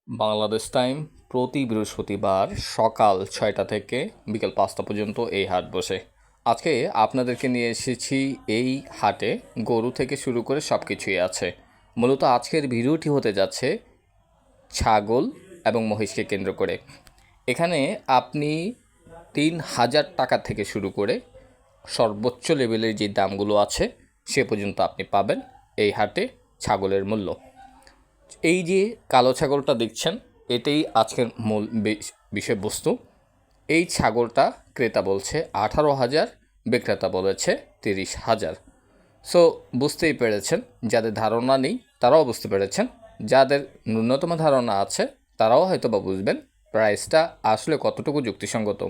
Bangladesh time প্রতি বৃহস্পতিবার সকাল 6টা থেকে বিকেল 5টা পর্যন্ত এই হাট বসে। আজকে আপনাদেরকে নিয়ে এসেছি এই হাটে গরু থেকে শুরু করে সব কিছুই আছে। মূলত আজকের ভিডিওটি হতে যাচ্ছে ছাগল এবং মহিষকে কেন্দ্র করে। এখানে আপনি 3,000 টাকা থেকে শুরু করে সর্বোচ্চ লেভেলের যে দামগুলো আছে সে পর্যন্ত আপনি পাবেন এই হাটে ছাগলের মূল্য। এই যে কালো ছাগলটা দেখছেন এটাই আজকের মূল বিষয়বস্তু। এই ছাগলটা ক্রেতা বলছে 18,000, বিক্রেতা বলেছে 30,000। সো বুঝতেই পেরেছেন, যাদের ধারণা নেই তারাও বুঝতে পেরেছেন, যাদের ন্যূনতম ধারণা আছে তারাও হয়তো বা বুঝবেন প্রাইসটা আসলে কতটুকু যুক্তিসঙ্গত।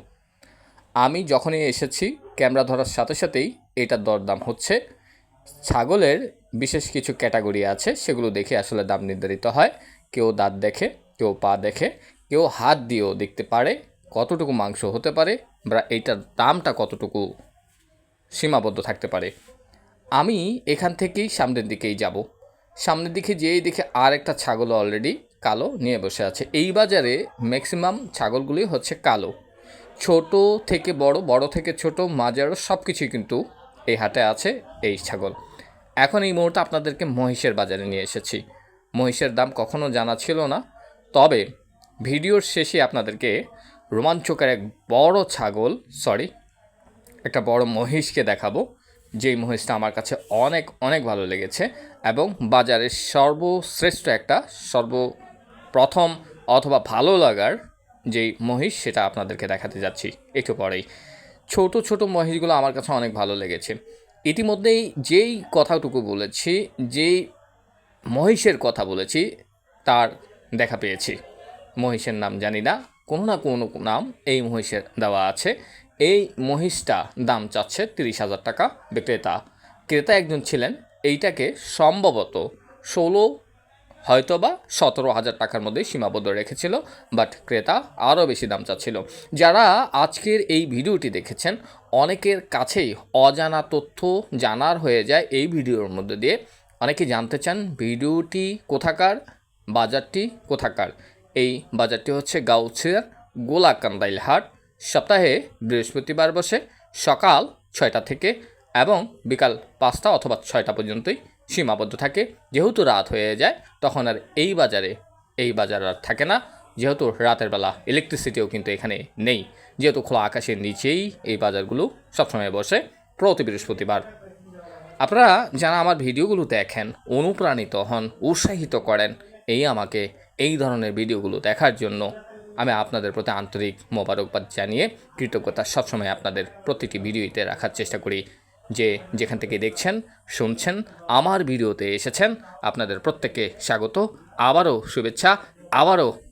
আমি যখনই এসেছি ক্যামেরা ধরার সাথে সাথেই এটার দরদাম হচ্ছে। ছাগলের বিশেষ কিছু ক্যাটাগরি আছে, সেগুলো দেখে আসলে দাম নির্ধারিত হয়। কেউ দাঁত দেখে, কেউ পা দেখে, কেউ হাত দিয়েও দেখতে পারে কতটুকু মাংস হতে পারে বা এইটার দামটা কতটুকু সীমাবদ্ধ থাকতে পারে। আমি এখান থেকেই সামনের দিকেই যাব। সামনের দিকে যেই দেখে আর একটা ছাগল অলরেডি কালো নিয়ে বসে আছে। এই বাজারে ম্যাক্সিমাম ছাগলগুলি হচ্ছে কালো। ছোট থেকে বড়, বড় থেকে ছোট, মাঝারও সব কিছুই কিন্তু এই হাটে আছে এই ছাগল। এখন এই মুহূর্তে আপনাদেরকে মহিষের বাজারে নিয়ে এসেছি। মহিষের দাম কখনো জানা ছিল না, তবে ভিডিওর শেষে আপনাদেরকে রোমাঞ্চকর এক বড় ছাগল, একটা বড় মহিষকে দেখাবো, যেই মহিষটা আমার কাছে অনেক অনেক ভালো লেগেছে এবং বাজারের সর্বশ্রেষ্ঠ একটা সর্বপ্রথম অথবা ভালো লাগার যেই মহিষ সেটা আপনাদেরকে দেখাতে যাচ্ছি একটু পরেই। ছোট ছোট মহিষগুলো আমার কাছে অনেক ভালো লেগেছে। ইতিমধ্যেই যেই কথাটুকু বলেছি, যেই মহিষের কথা বলেছি তার দেখা পেয়েছি। মহিষের নাম জানি না, কোনো না কোনো নাম এই মহিষের দেওয়া আছে। এই মহিষটা দাম চাচ্ছে 30,000 টাকা ক্রেতা একজন ছিলেন। এইটাকে সম্ভবত 16 হয়তোবা 17,000 টাকার মধ্যে সীমাবদ্ধ রেখেছিল, বাট ক্রেতা আরও বেশি দাম চাচ্ছিল। যারা আজকের এই ভিডিওটি দেখেছেন অনেকের কাছেই অজানা তথ্য জানার হয়ে যায় এই ভিডিওর মধ্যে দিয়ে। অনেকে জানতে চান ভিডিওটি কোথাকার, বাজারটি কোথাকার। এই বাজারটি হচ্ছে গাউছিয়ার গোলাকান্দাইল হাট। সপ্তাহে বৃহস্পতিবার বসে সকাল 6টা থেকে এবং বিকাল 5টা অথবা 6টা পর্যন্তই সীমাবদ্ধ থাকে। যেহেতু রাত হয়ে যায় তখন আর এই বাজার আর থাকে না, যেহেতু রাতের বেলা ইলেকট্রিসিটিও কিন্তু এখানে নেই, যেহেতু খোলা আকাশের নিচেই এই বাজারগুলো সবসময় বসে প্রতি বৃহস্পতিবার। আপনারা যারা আমার ভিডিওগুলো দেখেন, অনুপ্রাণিত হন, উৎসাহিত করেন আমাকে এই ধরনের ভিডিওগুলো দেখার জন্য, আমি আপনাদের প্রতি আন্তরিক মোবারকবাদ জানিয়ে কৃতজ্ঞতা সবসময় আপনাদের প্রতিটি ভিডিওতে রাখার চেষ্টা করি। যেখান থেকে দেখছেন, শুনছেন, আমার ভিডিওতে এসেছেন, আপনাদের প্রত্যেককে স্বাগত, আবারও শুভেচ্ছা,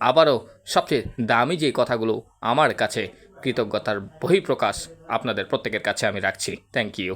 আবারও সবচেয়ে দামি যে কথাগুলো আমার কাছে কৃতজ্ঞতার বহিঃপ্রকাশ আপনাদের প্রত্যেকের কাছে আমি রাখছি। Thank you.